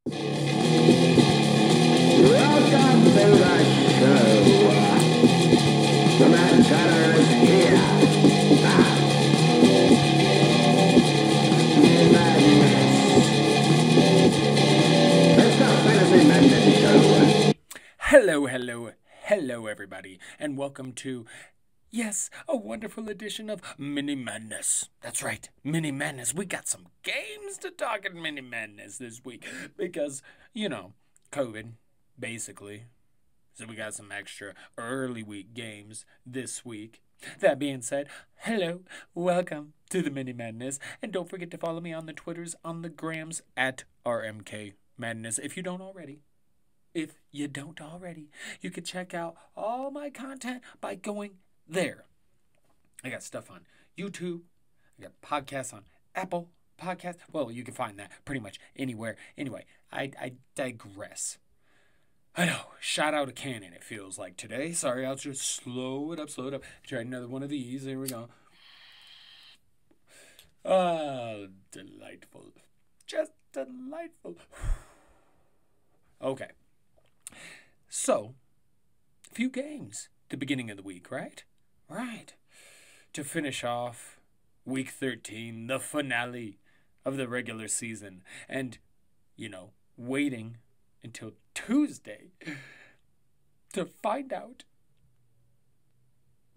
Welcome to the show. The Matt Cutter is here. Madness. It's the Fantasy Madness Show. Hello, everybody, and welcome to, yes, a wonderful edition of Mini Madness. That's right, Mini Madness. We got some games to talk in Mini Madness this week because, COVID, basically. So we got some extra early week games this week. That being said, hello, welcome to the Mini Madness, and don't forget to follow me on the Twitters, on the Grams, at RMK Madness if you don't already. If you don't already, you can check out all my content by going there. I got stuff on YouTube. I got podcasts on Apple Podcasts. Well, you can find that pretty much anywhere. Anyway, I digress. I know, shout out a cannon, it feels like today. Sorry, I'll just slow it up. Try another one of these. There we go. Oh, delightful. Just delightful. Okay. So, a few games at the beginning of the week, right? Right. To finish off week 13, the finale of the regular season. And, waiting until Tuesday to find out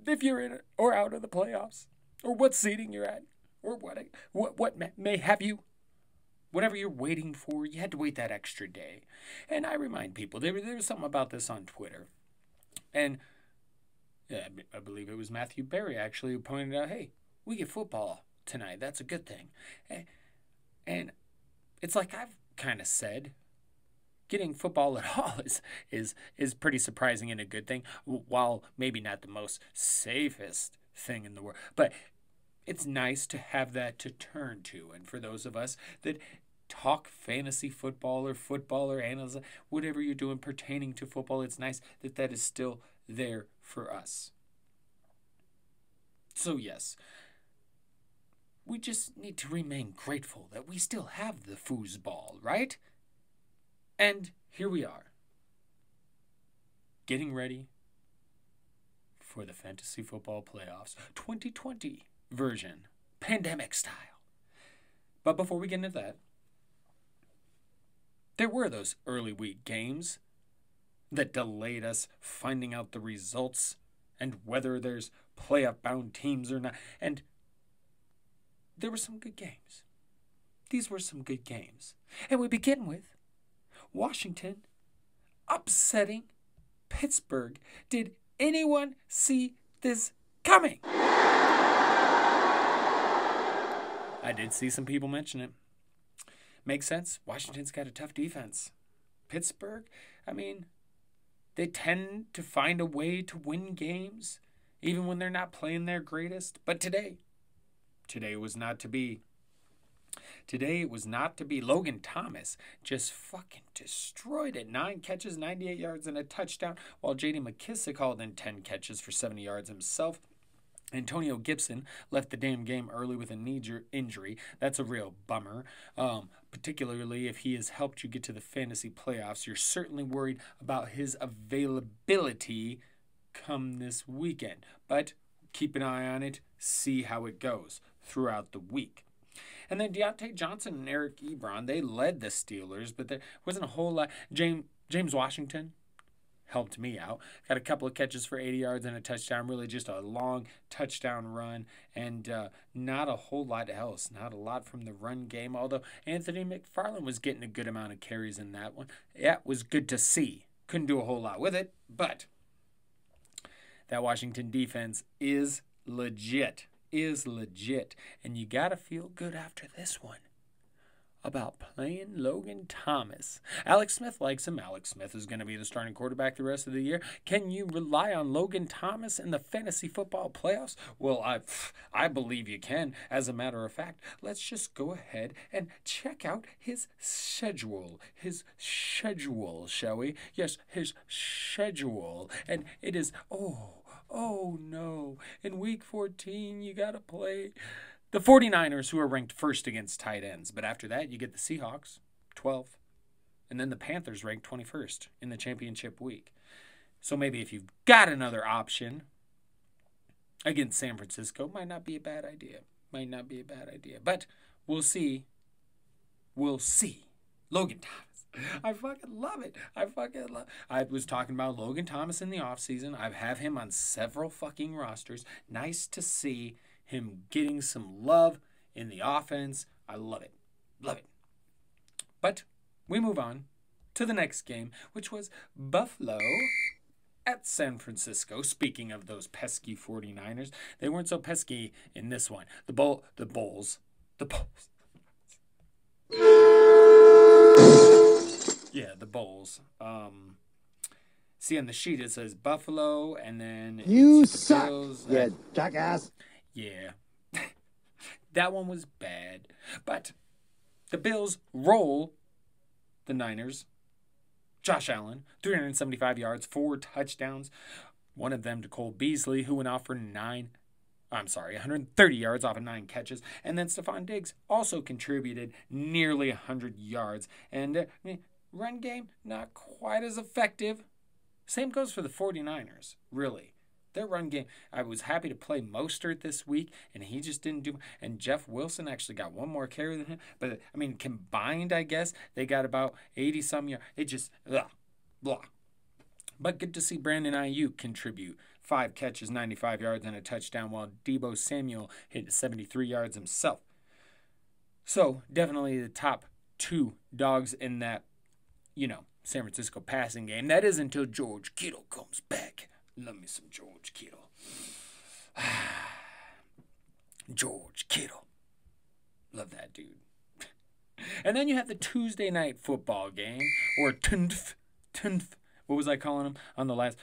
if you're in or out of the playoffs, or what seeding you're at, or what may have you. Whatever you're waiting for, you had to wait that extra day. And I remind people, there was something about this on Twitter. And I believe it was Matthew Berry actually who pointed out, hey, we get football tonight. That's a good thing. And it's like I've kind of said, getting football at all is pretty surprising and a good thing, while maybe not the most safest thing in the world. But it's nice to have that to turn to. And for those of us that talk fantasy football or analyze, whatever you're doing pertaining to football, it's nice that that is still there for us. So yes, we just need to remain grateful that we still have the foosball, right? And here we are, getting ready for the Fantasy Football Playoffs 2020 version, pandemic style. But before we get into that, there were those early week games that delayed us finding out the results and whether there's playoff bound teams or not. And there were some good games. These were some good games. And we begin with Washington upsetting Pittsburgh. Did anyone see this coming? I did see some people mention it. Makes sense. Washington's got a tough defense. Pittsburgh, they tend to find a way to win games, even when they're not playing their greatest. But today was not to be. Today it was not to be. Logan Thomas just fucking destroyed it. 9 catches, 98 yards, and a touchdown, while J.D. McKissick hauled in 10 catches for 70 yards himself. Antonio Gibson left the damn game early with a knee injury. That's a real bummer, particularly if he has helped you get to the fantasy playoffs. You're certainly worried about his availability come this weekend. But keep an eye on it, see how it goes throughout the week. And then Deontay Johnson and Eric Ebron, they led the Steelers, but there wasn't a whole lot. James Washington helped me out. Got a couple of catches for 80 yards and a touchdown. Really just a long touchdown run, and not a whole lot else. Not a lot from the run game, although Anthony McFarland was getting a good amount of carries in that one. Yeah, it was good to see. Couldn't do a whole lot with it, but that Washington defense is legit. And you got to feel good after this one about playing Logan Thomas. Alex Smith likes him. Alex Smith is going to be the starting quarterback the rest of the year. Can you rely on Logan Thomas in the fantasy football playoffs? Well, I believe you can. As a matter of fact, let's just go ahead and check out his schedule. Shall we? Yes, his schedule. And it is, oh no. In week 14, you got to play the 49ers, who are ranked first against tight ends. But after that, you get the Seahawks, 12th. And then the Panthers ranked 21st in the championship week. So maybe if you've got another option against San Francisco, might not be a bad idea. Might not be a bad idea. But we'll see. We'll see. Logan Thomas. I fucking love it. I was talking about Logan Thomas in the offseason. I have him on several fucking rosters. Nice to see him getting some love in the offense. I love it. Love it. But we move on to the next game, which was Buffalo at San Francisco. Speaking of those pesky 49ers, they weren't so pesky in this one. The Bulls. Yeah, the Bulls. See on the sheet it says Buffalo, and then You suck, Bills. you jackass. Yeah, that one was bad. But the Bills roll the Niners. Josh Allen, 375 yards, 4 touchdowns. One of them to Cole Beasley, who went off for 130 yards off of 9 catches. And then Stephon Diggs also contributed nearly 100 yards. And run game, not quite as effective. Same goes for the 49ers, really. Their run game, I was happy to play Mostert this week, and he just didn't do. And Jeff Wilson actually got one more carry than him. But, I mean, combined, I guess, they got about 80-some yards. It just, blah. But good to see Brandon Ayuk contribute. 5 catches, 95 yards, and a touchdown, while Deebo Samuel hit 73 yards himself. So, definitely the top 2 dogs in that, San Francisco passing game. That is until George Kittle comes back. Love me some George Kittle. George Kittle. Love that dude. And then you have the Tuesday night football game, or TNF. What was I calling him on the last?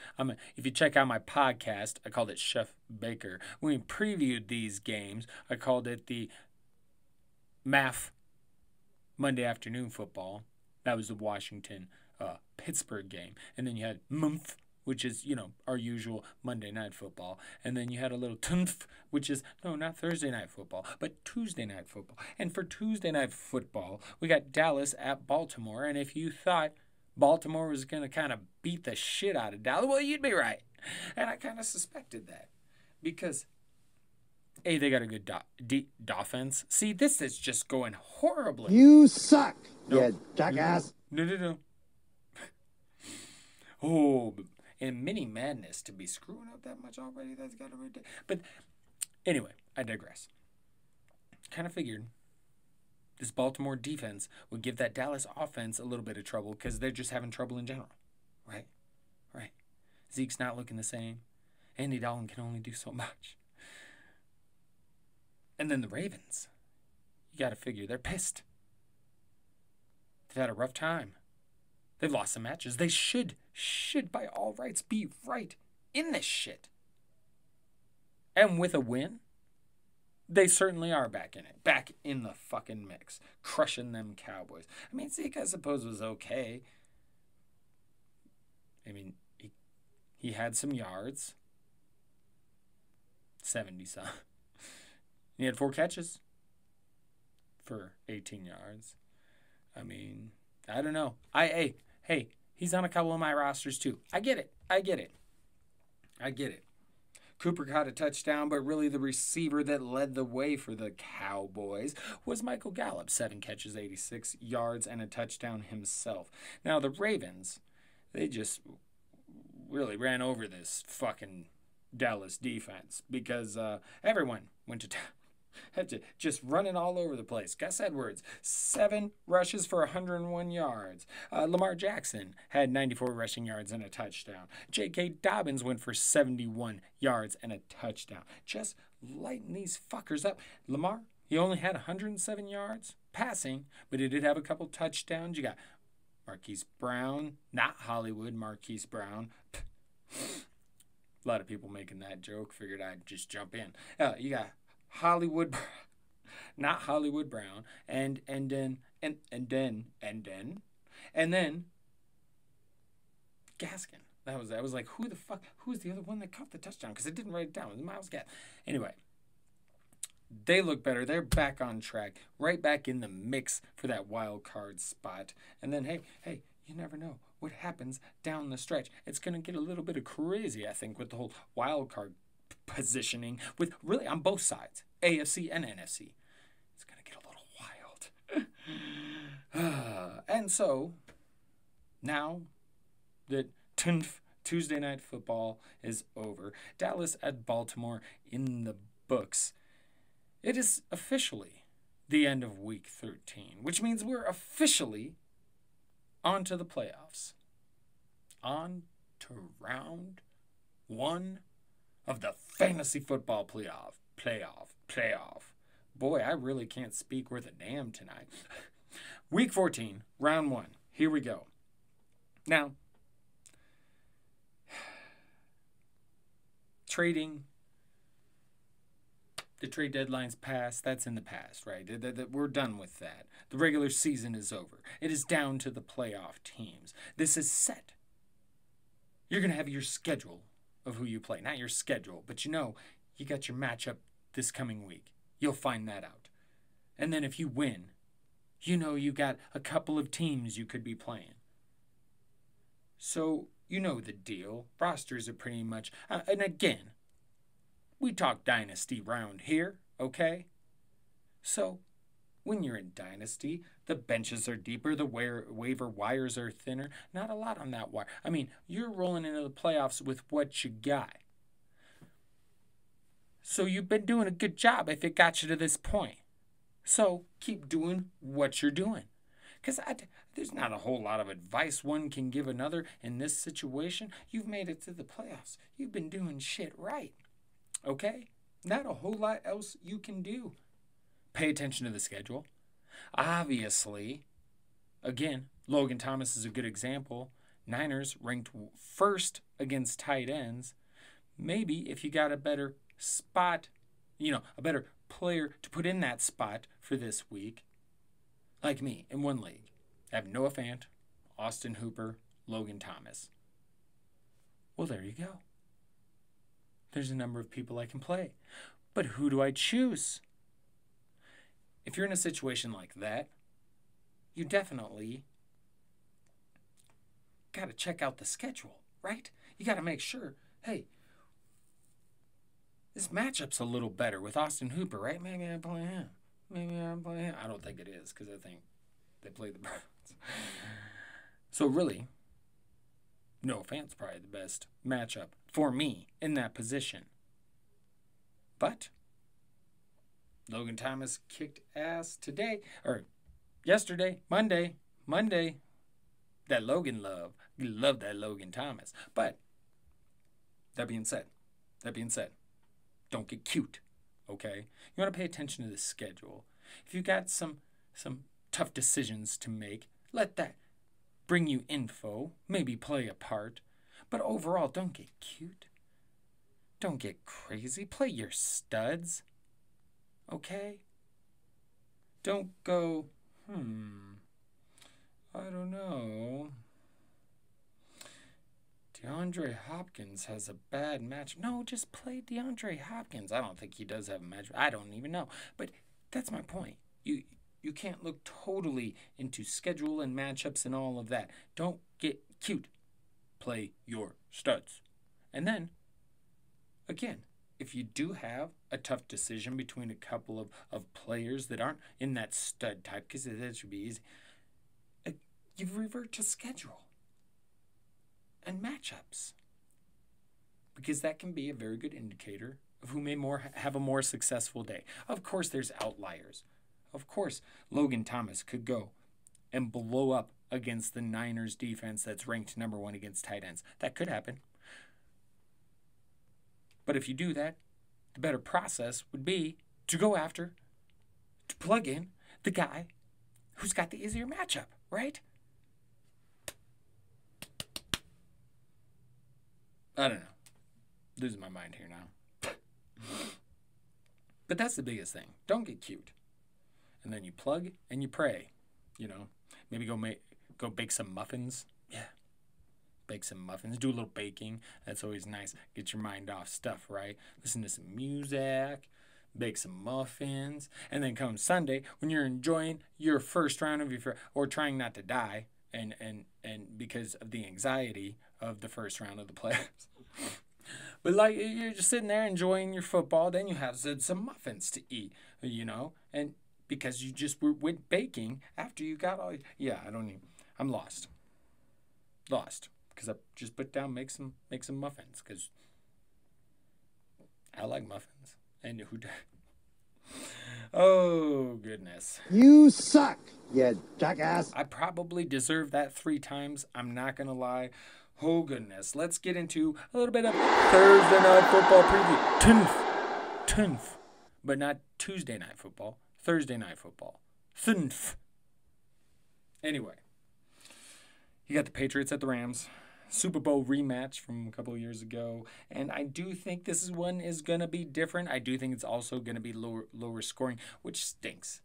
If you check out my podcast, I called it Chef Baker. When we previewed these games, I called it the MAF Monday afternoon football. That was the Washington-Pittsburgh game. And then you had MUMF, which is, our usual Monday night football. And then you had a little TNF, which is, no, not Thursday night football, but Tuesday night football. And for Tuesday night football, we got Dallas at Baltimore. And if you thought Baltimore was going to kind of beat the shit out of Dallas, well, you'd be right. And I kind of suspected that. Because, A, they got a good offense. See, this is just going horribly. You suck, Nope. you jackass. No. Oh, and Mini Madness to be screwing up that much already, that's got to be ridiculous. But anyway, I digress. Kind of figured this Baltimore defense would give that Dallas offense a little bit of trouble because they're just having trouble in general. Right. Zeke's not looking the same. Andy Dalton can only do so much. And then the Ravens. You got to figure they're pissed. They've had a rough time. They've lost some matches. They should by all rights be right in this shit. And with a win, they certainly are back in it. Back in the fucking mix. Crushing them Cowboys. I mean, Zeke, I suppose, was okay. I mean, he had some yards. 70-some. He had 4 catches for 18 yards. I mean, I don't know. Hey, he's on a couple of my rosters too. I get it. Cooper caught a touchdown, but really the receiver that led the way for the Cowboys was Michael Gallup. 7 catches, 86 yards, and a touchdown himself. Now, the Ravens, they just really ran over this fucking Dallas defense because everyone went to town. Had to just running all over the place. Gus Edwards, 7 rushes for 101 yards. Lamar Jackson had 94 rushing yards and a touchdown. J.K. Dobbins went for 71 yards and a touchdown. Just lighting these fuckers up. Lamar, he only had 107 yards passing, but he did have a couple touchdowns. You got Marquise Brown, not Hollywood, Marquise Brown. A lot of people making that joke. Figured I'd just jump in. You got Hollywood, not Hollywood Brown, and then Gaskin. That was like, who's the other one that caught the touchdown? Because I didn't write it down. It was Myles Gaskin. Anyway, They look better. They're back on track, right back in the mix for that wild card spot. And then, hey, you never know what happens down the stretch. It's going to get a little bit of crazy, I think, with the whole wild card positioning, with really on both sides, AFC and NFC. It's going to get a little wild. And so, now that Tuesday Night Football is over, Dallas at Baltimore in the books, it is officially the end of Week 13, which means we're officially on to the playoffs. On to round 1 of the fantasy football playoff. Boy, I really can't speak worth a damn tonight. Week 14, round 1. Here we go. Now, trading, the trade deadline's passed. That's in the past, right? We're done with that. The regular season is over. It is down to the playoff teams. This is set. You're going to have your schedule of who you play. Not your schedule, but you got your matchup this coming week. You'll find that out. And then if you win, you got a couple of teams you could be playing. So, you know the deal. Rosters are pretty much... and again, we talk dynasty round here, okay? So, when you're in dynasty, the benches are deeper, the waiver wires are thinner. Not a lot on that wire. I mean, you're rolling into the playoffs with what you got. So you've been doing a good job if it got you to this point. So keep doing what you're doing. Because there's not a whole lot of advice one can give another in this situation. You've made it to the playoffs. You've been doing shit right. Okay? Not a whole lot else you can do. Pay attention to the schedule. Obviously, again, Logan Thomas is a good example. Niners ranked first against tight ends. Maybe if you got a better spot, a better player to put in that spot for this week, like me, in one league, I have Noah Fant, Austin Hooper, Logan Thomas. Well, there you go. There's a number of people I can play. But who do I choose? If you're in a situation like that, you definitely got to check out the schedule, right? You got to make sure, hey, this matchup's a little better with Austin Hooper, right? Maybe I play him. I don't think it is because I think they play the Browns. So really, Noah Fant's probably the best matchup for me in that position. But Logan Thomas kicked ass today, or yesterday, Monday. That Logan love. You love that Logan Thomas. But that being said, don't get cute, okay? You want to pay attention to the schedule. If you got some tough decisions to make, let that bring you info, maybe play a part. But overall, don't get cute. Don't get crazy. Play your studs, okay? Don't go, I don't know. DeAndre Hopkins has a bad match. No, just play DeAndre Hopkins. I don't think he does have a match. I don't even know. But that's my point. You can't look totally into schedule and matchups and all of that. Don't get cute. Play your studs. And then, again, if you do have a tough decision between a couple of players that aren't in that stud type, because that should be easy, you revert to schedule and matchups, because that can be a very good indicator of who may have a more successful day. Of course, there's outliers. Of course, Logan Thomas could go and blow up against the Niners defense that's ranked number 1 against tight ends. That could happen. But if you do that, the better process would be to go after, to plug in the guy who's got the easier matchup, right? I don't know. Losing my mind here now. But that's the biggest thing. Don't get cute. And then you plug and you pray. Maybe go bake some muffins. Yeah. Bake some muffins. Do a little baking. That's always nice. Get your mind off stuff, right? Listen to some music. bake some muffins, and then come Sunday when you're enjoying your first round of or trying not to die, and because of the anxiety of the first round of the playoffs. But like you're just sitting there enjoying your football, then you have some muffins to eat, and because you just went baking after you got all. Yeah, I'm lost, because I just put down make some muffins because I like muffins, and who does? Oh goodness! You suck, you jackass. I probably deserve that 3 times. I'm not gonna lie. Oh, goodness. Let's get into a little bit of Thursday Night Football preview. 10th. But not Tuesday Night Football. Thursday Night Football. 10th. Anyway. You got the Patriots at the Rams. Super Bowl rematch from a couple of years ago. And I do think this one is going to be different. I do think it's also going to be lower scoring, which stinks.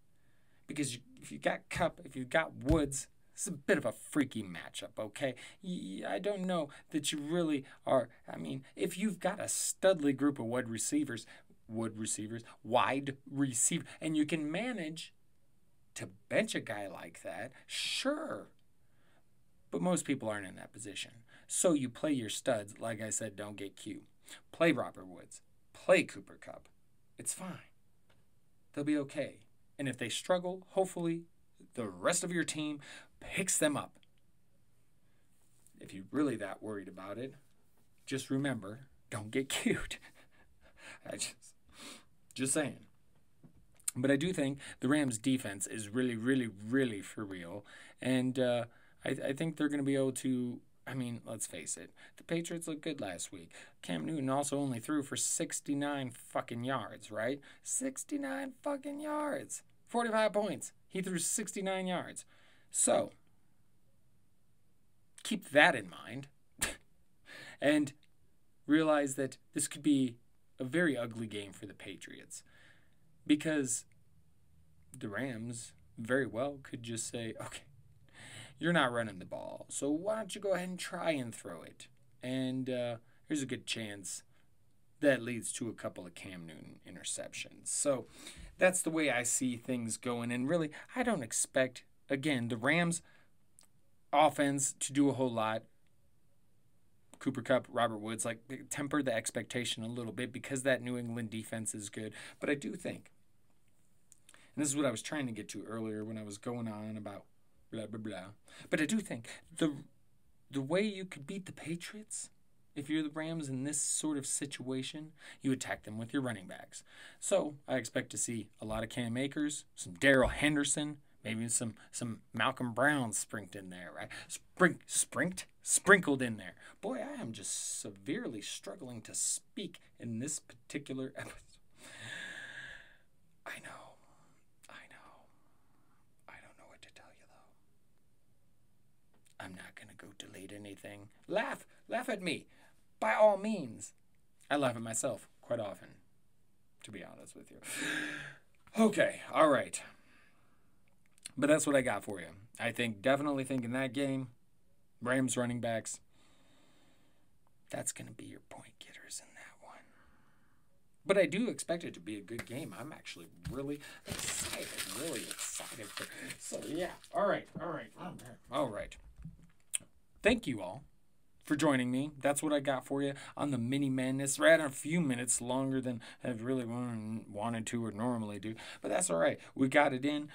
Because if you got Kupp, if you got Woods, it's a bit of a freaky matchup, okay? I don't know that you really are. I mean, if you've got a studly group of wide receivers, and you can manage to bench a guy like that, sure. But most people aren't in that position. So you play your studs. Like I said, don't get cute. Play Robert Woods. Play Cooper Kupp. It's fine. They'll be okay. And if they struggle, hopefully the rest of your team picks them up. If you're really that worried about it, just remember, don't get cute. Just saying. But I do think the Rams' defense is really, really, really for real. And I think they're going to be able to, let's face it. The Patriots looked good last week. Cam Newton also only threw for 69 fucking yards, right? 69 fucking yards. 45 points. He threw 69 yards. So, keep that in mind. And realize that this could be a very ugly game for the Patriots. Because the Rams very well could just say, okay, you're not running the ball, so why don't you go ahead and try and throw it? And there's a good chance that leads to a couple of Cam Newton interceptions. So that's the way I see things going. And really, I don't expect, again, the Rams offense to do a whole lot. Cooper Kupp, Robert Woods, temper the expectation a little bit because that New England defense is good. But I do think, and this is what I was trying to get to earlier when I was going on about blah, blah, blah. But I do think the way you could beat the Patriots, if you're the Rams in this sort of situation, you attack them with your running backs. So I expect to see a lot of Cam Akers, some Darrell Henderson, maybe some Malcolm Brown sprinkled in there, right? Sprinkled in there. Boy, I am just severely struggling to speak in this particular episode. I know. I don't know what to tell you, though. I'm not going to go delete anything. Laugh at me. By all means. I laugh at myself quite often, to be honest with you. Okay, all right. But that's what I got for you. I definitely think in that game, Rams running backs, that's going to be your point getters in that one. But I do expect it to be a good game. I'm actually really excited. So, yeah. All right. Thank you all for joining me. That's what I got for you on the Mini Madness. Right a few minutes longer than I've really wanted to or normally do. But that's all right. We got it in.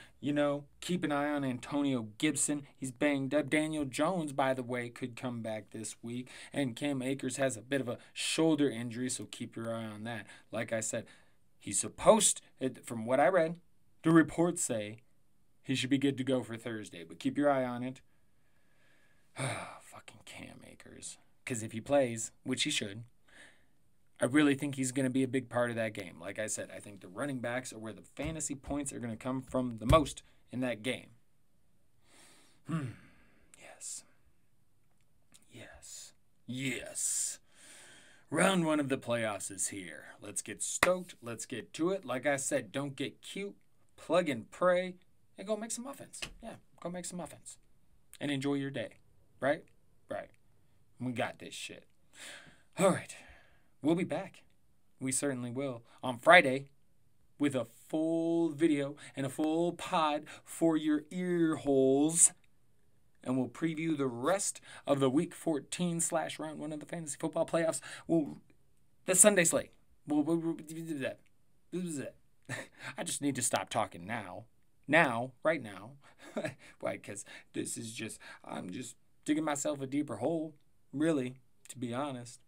Keep an eye on Antonio Gibson. He's banged up. Daniel Jones, by the way, could come back this week. And Cam Akers has a bit of a shoulder injury, so keep your eye on that. Like I said, he's supposed, from what I read, the reports say he should be good to go for Thursday. But keep your eye on it. Fucking Cam Akers. Because if he plays, which he should, I really think he's going to be a big part of that game. Like I said, I think the running backs are where the fantasy points are going to come from the most in that game. Yes. Round 1 of the playoffs is here. Let's get stoked. Let's get to it. Like I said, don't get cute. Plug and pray. And go make some muffins. Yeah, go make some muffins. And enjoy your day. Right? Right. We got this shit. All right. We'll be back. We certainly will. On Friday, with a full video and a full pod for your ear holes. And we'll preview the rest of the Week 14 / round 1 of the fantasy football playoffs. The Sunday slate. I just need to stop talking now. Right now. Why? Because this is just, I'm just digging myself a deeper hole, really, to be honest.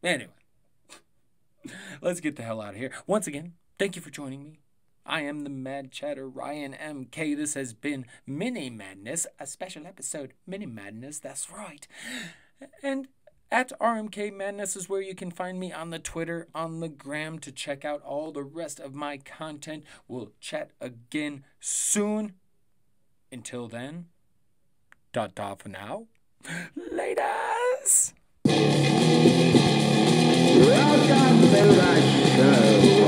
Anyway, let's get the hell out of here. Once again, thank you for joining me. I am the Mad Chatter Ryan MK. This has been Mini Madness, a special episode. Mini Madness, that's right. And at RMK Madness is where you can find me on the Twitter, on the gram, to check out all the rest of my content. We'll chat again soon. Until then, ta-ta for now. Laters! Welcome to the show.